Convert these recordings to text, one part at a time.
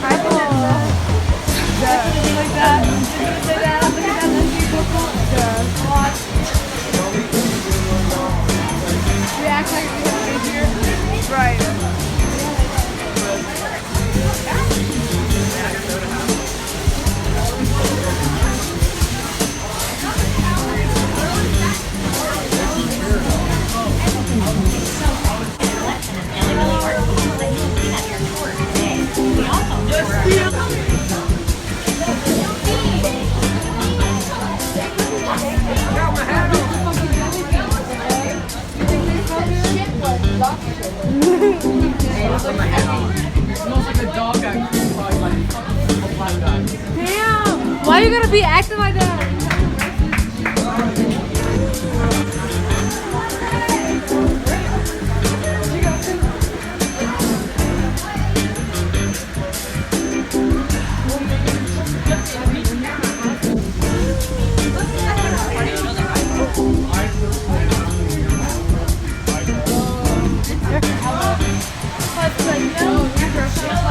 Like that. Say that. Look at that. We act like we have been here. Right. Damn! Why you gotta be acting like that?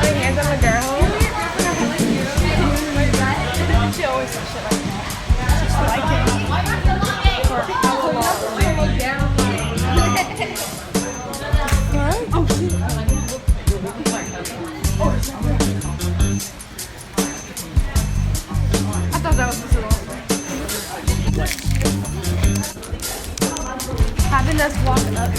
Hands on the girl. She always does shit like that. Just like it. Oh shit. I thought that was the song. Having us walk up.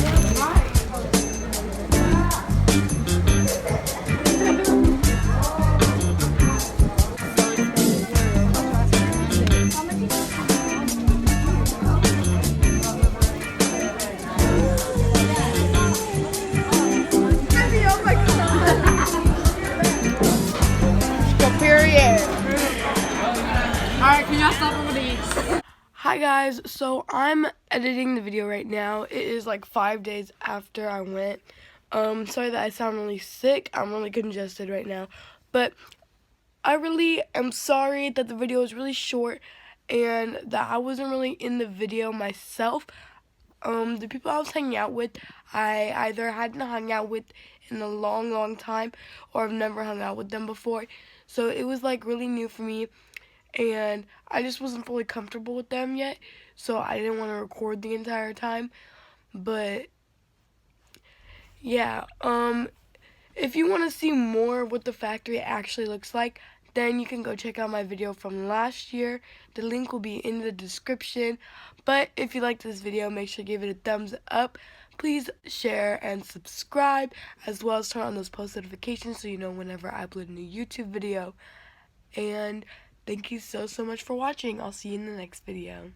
Alright, can y'all stop over these? Hi guys, so I'm editing the video right now. It is like 5 days after I went. Sorry that I sound really sick. I'm really congested right now. But I really am sorry that the video is really short and that I wasn't really in the video myself. The people I was hanging out with, I either hadn't hung out with in a long time or I've never hung out with them before. So it was like really new for me. And I just wasn't fully comfortable with them yet, so I didn't want to record the entire time. But yeah, if you want to see more of what the factory actually looks like, then you can go check out my video from last year. The link will be in the description. But if you like this video, make sure to give it a thumbs up. Please share and subscribe, as well as turn on those post notifications so you know whenever I upload a new YouTube video. And thank you so much for watching. I'll see you in the next video.